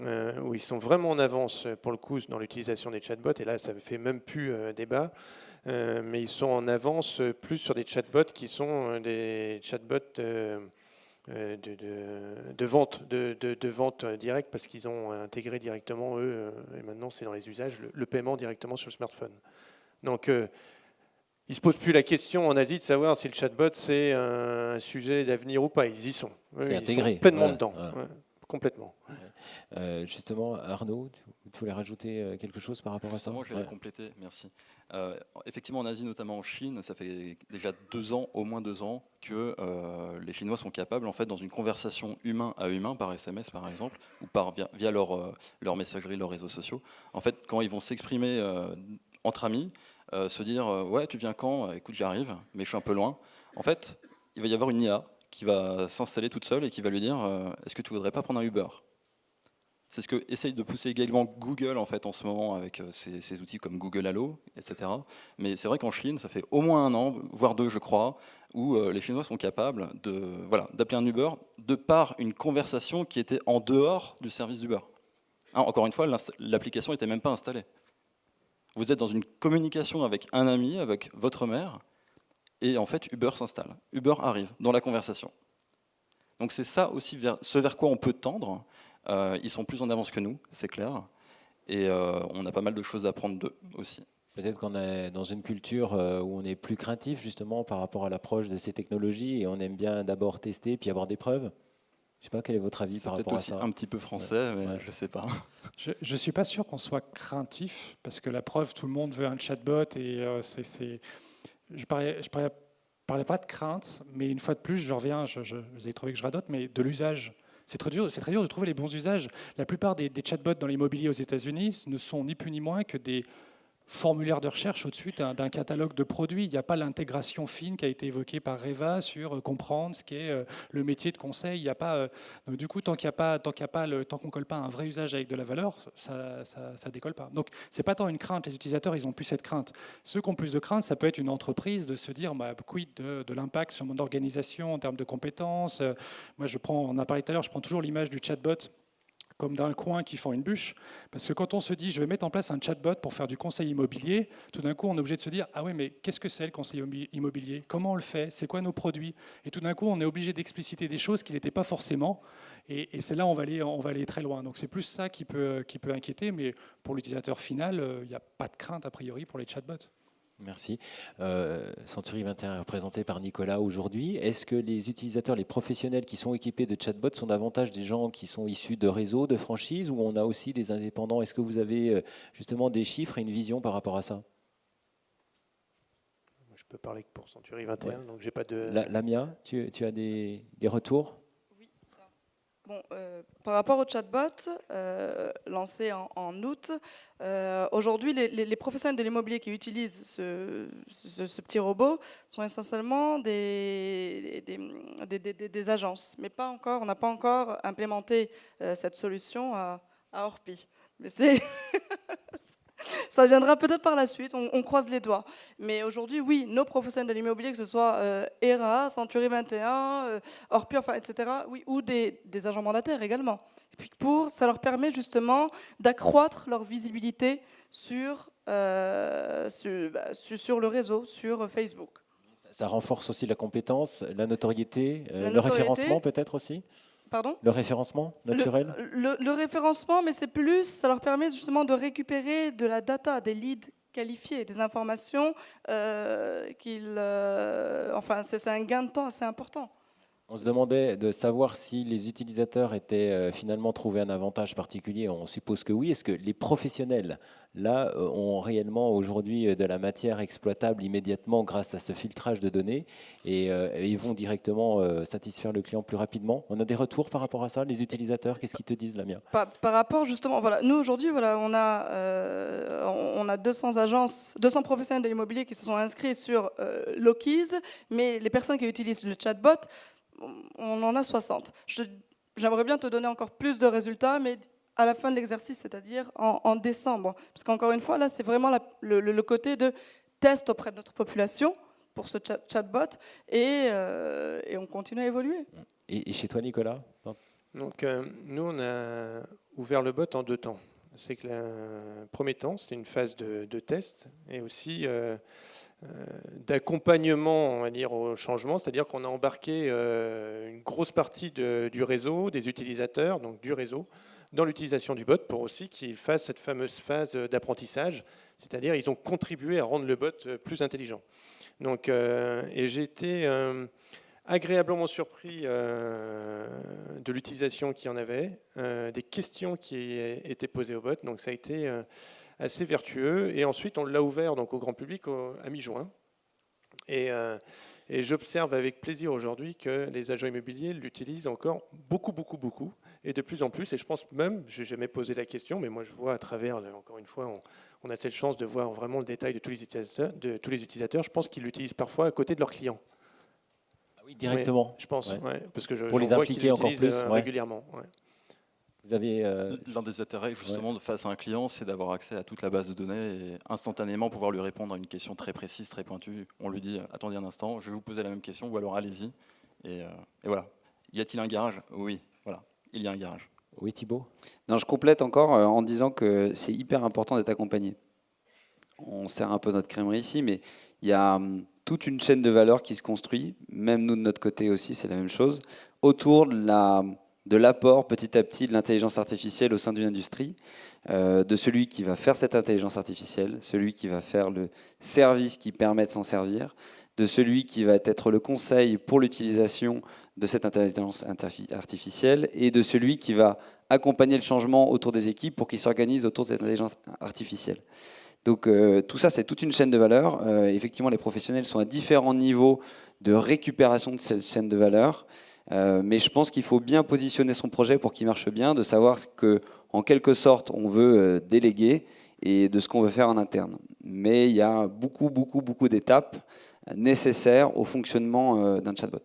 Où ils sont vraiment en avance pour le coup dans l'utilisation des chatbots, et là ça ne fait même plus débat, mais ils sont en avance plus sur des chatbots qui sont des chatbots de vente directe, parce qu'ils ont intégré directement, eux, et maintenant c'est dans les usages, le paiement directement sur le smartphone. Donc ils ne se posent plus la question en Asie de savoir si le chatbot c'est un sujet d'avenir ou pas, ils y sont. C'est Ils intégré. sont pleinement Voilà. dedans. Voilà. Ouais, complètement. Justement, Arnaud, tu voulais rajouter quelque chose par rapport à ça? Justement, je vais compléter, merci. Effectivement, en Asie, notamment en Chine, ça fait déjà 2 ans, au moins 2 ans, que les Chinois sont capables, en fait, dans une conversation humain à humain, par SMS par exemple, ou via leur messagerie, leurs réseaux sociaux, en fait, quand ils vont s'exprimer entre amis, se dire ouais, tu viens quand? Écoute, j'arrive, mais je suis un peu loin. En fait, il va y avoir une IA qui va s'installer toute seule et qui va lui dire est-ce que tu voudrais pas prendre un Uber? C'est ce que essaye de pousser également Google en fait en ce moment avec ses outils comme Google Allo, etc. Mais c'est vrai qu'en Chine, ça fait au moins 1 an, voire 2 je crois, où les Chinois sont capables d'appeler un Uber de par une conversation qui était en dehors du service d'Uber. Hein, encore une fois, l'application n'était même pas installée. Vous êtes dans une communication avec un ami, avec votre mère, et en fait Uber s'installe. Uber arrive dans la conversation. Donc c'est ça aussi ce vers quoi on peut tendre. Ils sont plus en avance que nous, c'est clair. Et on a pas mal de choses à apprendre d'eux aussi. Peut-être qu'on est dans une culture où on est plus craintif justement par rapport à l'approche de ces technologies et on aime bien d'abord tester puis avoir des preuves. Je ne sais pas quel est votre avis par rapport à ça. C'est peut-être aussi un petit peu français, mais je ne sais pas. Je ne suis pas sûr qu'on soit craintif, parce que la preuve, tout le monde veut un chatbot et je ne parlais pas de crainte, mais une fois de plus, je reviens, vous avez trouvé que je radote, mais de l'usage. C'est très dur de trouver les bons usages. La plupart des chatbots dans l'immobilier aux États-Unis ne sont ni plus ni moins que des formulaire de recherche au-dessus d'un catalogue de produits. Il n'y a pas l'intégration fine qui a été évoquée par Reva sur comprendre ce qu'est le métier de conseil. Il n'y a pas, donc du coup, tant qu'on ne colle pas un vrai usage avec de la valeur, ça décolle pas. Donc, c'est pas tant une crainte. Les utilisateurs, ils ont plus cette crainte. Ceux qui ont plus de crainte, ça peut être une entreprise de se dire, quid de l'impact sur mon organisation en termes de compétences. Moi, on a parlé tout à l'heure, je prends toujours l'image du chatbot comme d'un coin qui fend une bûche. Parce que quand on se dit, je vais mettre en place un chatbot pour faire du conseil immobilier, tout d'un coup, on est obligé de se dire, ah oui, mais qu'est-ce que c'est le conseil immobilier? Comment on le fait? C'est quoi nos produits? Et tout d'un coup, on est obligé d'expliciter des choses qui n'étaient pas forcément. Et c'est là on va aller très loin. Donc c'est plus ça qui peut inquiéter, mais pour l'utilisateur final, il n'y a pas de crainte a priori pour les chatbots. Merci. Century 21 est représenté par Nicolas aujourd'hui. Est-ce que les utilisateurs, les professionnels qui sont équipés de chatbots sont davantage des gens qui sont issus de réseaux, de franchises, ou on a aussi des indépendants? Est-ce que vous avez justement des chiffres et une vision par rapport à ça? Je peux parler que pour Century 21, donc j'ai pas de... Lamia, tu as des retours? Bon, par rapport au chatbot lancé en août, aujourd'hui, les professionnels de l'immobilier qui utilisent ce petit robot sont essentiellement des agences, mais pas encore. On n'a pas encore implémenté cette solution à Orpi. Mais ça viendra peut-être par la suite, on croise les doigts. Mais aujourd'hui, oui, nos professionnels de l'immobilier, que ce soit ERA, Century 21, Orpi, enfin, etc., oui, ou des agents mandataires également. Ça leur permet justement d'accroître leur visibilité sur le réseau, sur Facebook. Ça renforce aussi la compétence, la notoriété, le référencement peut-être aussi? Pardon? Le référencement naturel? Le référencement, mais ça leur permet justement de récupérer de la data, des leads qualifiés, des informations enfin, c'est un gain de temps assez important. On se demandait de savoir si les utilisateurs étaient finalement trouvé un avantage particulier. On suppose que oui. Est-ce que les professionnels, là, ont réellement aujourd'hui de la matière exploitable immédiatement grâce à ce filtrage de données et ils vont directement satisfaire le client plus rapidement? On a des retours par rapport à ça? Les utilisateurs, qu'est-ce qu'ils te disent, Lamia? Par rapport justement, voilà, nous aujourd'hui, voilà, on a 200 agences, 200 professionnels de l'immobilier qui se sont inscrits sur Lokiz, mais les personnes qui utilisent le chatbot, on en a 60. J'aimerais bien te donner encore plus de résultats, mais à la fin de l'exercice, c'est-à-dire en décembre. Parce qu'encore une fois, là, c'est vraiment le côté de test auprès de notre population pour ce chatbot, et on continue à évoluer. Et chez toi, Nicolas? Donc, nous, on a ouvert le bot en 2 temps. C'est que le premier temps, c'était une phase de test et aussi d'accompagnement, on va dire, au changement. C'est-à-dire qu'on a embarqué une grosse partie du réseau, des utilisateurs, donc du réseau, dans l'utilisation du bot pour aussi qu'ils fassent cette fameuse phase d'apprentissage. C'est-à-dire ils ont contribué à rendre le bot plus intelligent. Donc, et j'ai été agréablement surpris de l'utilisation qu'il y en avait, des questions qui étaient posées au bot, donc ça a été assez vertueux. Et ensuite, on l'a ouvert donc, au grand public à mi-juin. Et j'observe avec plaisir aujourd'hui que les agents immobiliers l'utilisent encore beaucoup, et de plus en plus. Et je pense même, je n'ai jamais posé la question, mais moi je vois à travers, encore une fois, on a cette chance de voir vraiment le détail de tous les utilisateurs. Je pense qu'ils l'utilisent parfois à côté de leurs clients. Oui, directement. Ouais, je pense, Ouais. ouais, parce que je Pour les vois qu'ils impliquer encore l'utilisent plus, ouais. régulièrement. Ouais. Vous avez L'un des intérêts justement de face à un client, c'est d'avoir accès à toute la base de données et instantanément pouvoir lui répondre à une question très précise, très pointue. On lui dit attendez un instant, je vais vous poser la même question, ou alors allez-y. Et voilà. Y a-t-il un garage? Oui, voilà, il y a un garage. Oui, Thibaut? Non, je complète encore en disant que c'est hyper important d'être accompagné. On sert un peu notre crèmerie ici, mais il y a toute une chaîne de valeur qui se construit, même nous de notre côté aussi, c'est la même chose, autour de l'apport petit à petit de l'intelligence artificielle au sein d'une industrie, de celui qui va faire cette intelligence artificielle, celui qui va faire le service qui permet de s'en servir, de celui qui va être le conseil pour l'utilisation de cette intelligence artificielle et de celui qui va accompagner le changement autour des équipes pour qu'ils s'organisent autour de cette intelligence artificielle. Donc tout ça, c'est toute une chaîne de valeur. Effectivement, les professionnels sont à différents niveaux de récupération de cette chaîne de valeur. Mais je pense qu'il faut bien positionner son projet pour qu'il marche bien, de savoir ce que, en quelque sorte, on veut déléguer et de ce qu'on veut faire en interne. Mais il y a beaucoup d'étapes nécessaires au fonctionnement d'un chatbot.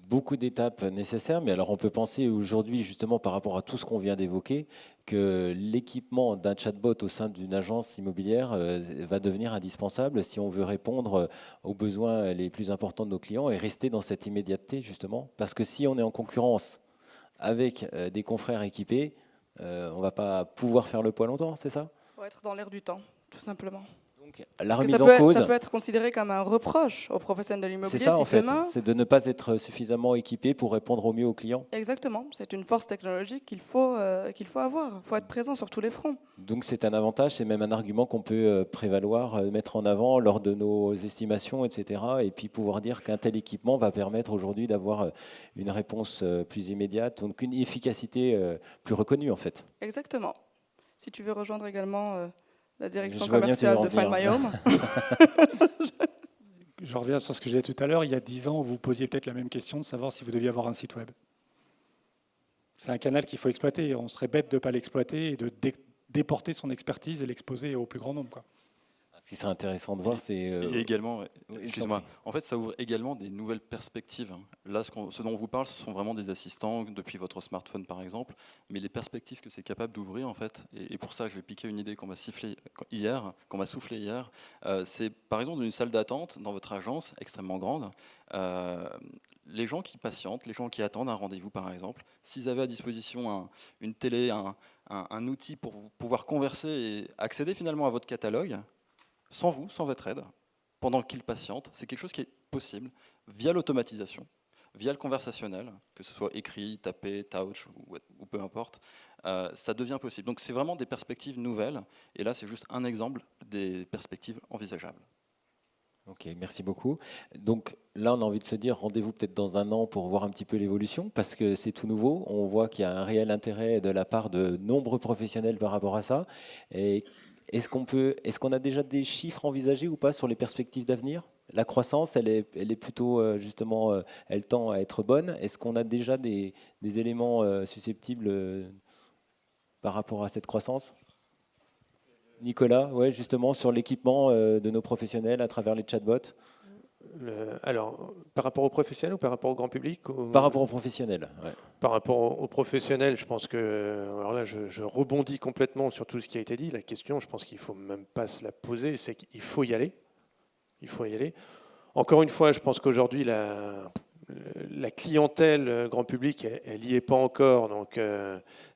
Beaucoup d'étapes nécessaires, mais alors on peut penser aujourd'hui, justement, par rapport à tout ce qu'on vient d'évoquer, que l'équipement d'un chatbot au sein d'une agence immobilière va devenir indispensable si on veut répondre aux besoins les plus importants de nos clients et rester dans cette immédiateté, justement. Parce que si on est en concurrence avec des confrères équipés, on ne va pas pouvoir faire le poids longtemps, c'est ça? Il faut être dans l'air du temps, tout simplement. Donc, la Parce que remise en cause, ça peut être considéré comme un reproche aux professionnels de c'est l'immobilier. ça en fait, demain... c'est de ne pas être suffisamment équipé pour répondre au mieux aux clients. Exactement, c'est une force technologique qu'il faut avoir. Il faut être présent sur tous les fronts. Donc c'est un avantage, c'est même un argument qu'on peut prévaloir, mettre en avant lors de nos estimations, etc. Et puis pouvoir dire qu'un tel équipement va permettre aujourd'hui d'avoir une réponse plus immédiate, donc une efficacité plus reconnue en fait. Exactement. Si tu veux rejoindre également la direction Je vois bien commerciale tu de veux en Find My venir. Home. Je reviens sur ce que j'ai dit tout à l'heure. Il y a 10 ans, vous posiez peut-être la même question de savoir si vous deviez avoir un site web. C'est un canal qu'il faut exploiter. On serait bête de ne pas l'exploiter et de déporter son expertise et l'exposer au plus grand nombre, quoi. Ce qui serait intéressant de voir, c'est... Et également, oui, excuse-moi, en fait ça ouvre également des nouvelles perspectives. Là, ce dont on vous parle, ce sont vraiment des assistants depuis votre smartphone par exemple, mais les perspectives que c'est capable d'ouvrir en fait, et pour ça je vais piquer une idée qu'on m'a soufflé hier, c'est par exemple dans une salle d'attente dans votre agence extrêmement grande, les gens qui patientent, les gens qui attendent un rendez-vous par exemple, s'ils avaient à disposition une télé, un outil pour pouvoir converser et accéder finalement à votre catalogue, sans vous, sans votre aide, pendant qu'ils patientent, c'est quelque chose qui est possible via l'automatisation, via le conversationnel, que ce soit écrit, tapé, touch ou peu importe, ça devient possible. Donc c'est vraiment des perspectives nouvelles, et là c'est juste un exemple des perspectives envisageables. Ok, merci beaucoup. Donc là, on a envie de se dire, rendez-vous peut-être dans un an pour voir un petit peu l'évolution, parce que c'est tout nouveau. On voit qu'il y a un réel intérêt de la part de nombreux professionnels par rapport à ça. Et est-ce qu'on a déjà des chiffres envisagés ou pas sur les perspectives d'avenir? La croissance, elle est plutôt justement, elle tend à être bonne. Est-ce qu'on a déjà des éléments susceptibles par rapport à cette croissance? Nicolas, ouais, justement sur l'équipement de nos professionnels à travers les chatbots. Alors, par rapport aux professionnels ou par rapport au grand public Par rapport aux professionnels, ouais. Par rapport aux professionnels, je pense que, alors là, je rebondis complètement sur tout ce qui a été dit. La question, je pense qu'il ne faut même pas se la poser, c'est qu'il faut y aller. Il faut y aller. Encore une fois, je pense qu'aujourd'hui, la clientèle grand public, elle n'y est pas encore, donc,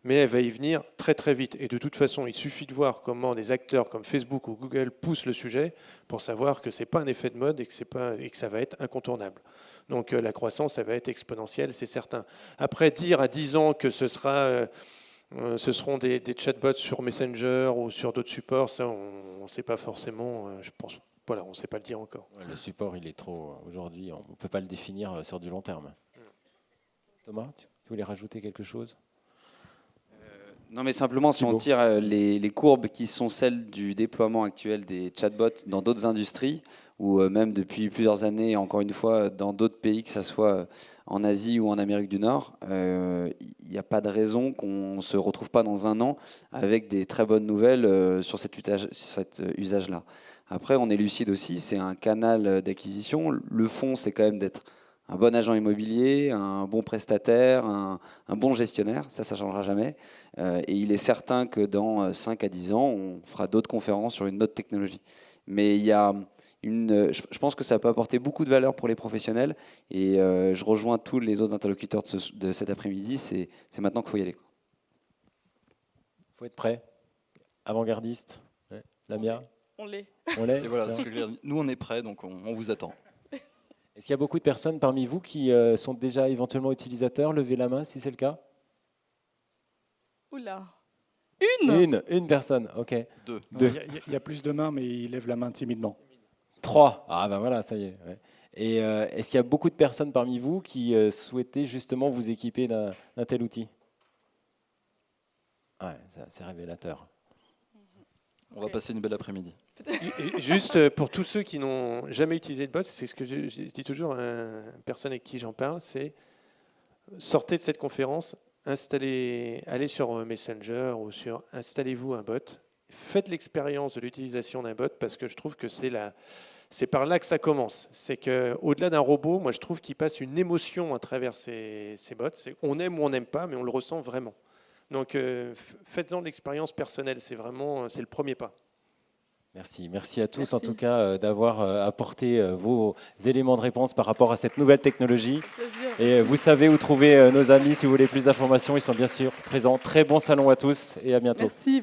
mais elle va y venir très très vite. Et de toute façon, il suffit de voir comment des acteurs comme Facebook ou Google poussent le sujet pour savoir que ce n'est pas un effet de mode et que ça va être incontournable. Donc la croissance, elle va être exponentielle, c'est certain. Après, dire à 10 ans que ce seront des chatbots sur Messenger ou sur d'autres supports, ça, on ne sait pas forcément, je pense. Voilà, on ne sait pas le dire encore. Ouais, le support, il est trop. Aujourd'hui, on ne peut pas le définir sur du long terme. Thomas, tu voulais rajouter quelque chose? Non, mais simplement, si on tire les courbes qui sont celles du déploiement actuel des chatbots dans d'autres industries, ou même depuis plusieurs années, encore une fois, dans d'autres pays, que ce soit en Asie ou en Amérique du Nord, il n'y a pas de raison qu'on ne se retrouve pas dans un an avec des très bonnes nouvelles sur cet usage-là. Après, on est lucide aussi, c'est un canal d'acquisition. Le fond, c'est quand même d'être un bon agent immobilier, un bon prestataire, un bon gestionnaire. Ça ne changera jamais. Et il est certain que dans 5 à 10 ans, on fera d'autres conférences sur une autre technologie. Mais il y a je pense que ça peut apporter beaucoup de valeur pour les professionnels. Et je rejoins tous les autres interlocuteurs de cet après-midi. C'est maintenant qu'il faut y aller. Il faut être prêt. Avant-gardiste. Ouais. Lamia, On l'est. on l'est. Et voilà, ce que je veux dire. Nous, on est prêts, donc on vous attend. Est-ce qu'il y a beaucoup de personnes parmi vous qui sont déjà éventuellement utilisateurs? Levez la main si c'est le cas. Oula. Une personne, ok. Deux. Il y a plus de mains, mais il lève la main timidement. 3. Ah ben voilà, ça y est. Ouais. Et est-ce qu'il y a beaucoup de personnes parmi vous qui souhaitaient justement vous équiper d'un tel outil? Ouais, c'est révélateur. On va passer une belle après-midi. Et juste pour tous ceux qui n'ont jamais utilisé de bot, c'est ce que je dis toujours à une personne avec qui j'en parle, c'est sortez de cette conférence, allez sur Messenger ou installez-vous un bot, faites l'expérience de l'utilisation d'un bot parce que je trouve que c'est par là que ça commence. C'est qu'au-delà d'un robot, moi je trouve qu'il passe une émotion à travers ces bots. On aime ou on n'aime pas, mais on le ressent vraiment. Donc faites-en de l'expérience personnelle, c'est le premier pas. Merci à tous Merci. en tout cas d'avoir apporté vos éléments de réponse par rapport à cette nouvelle technologie. Plaisir. Et vous savez où trouver nos amis si vous voulez plus d'informations, ils sont bien sûr présents. Très bon salon à tous et à bientôt. Merci.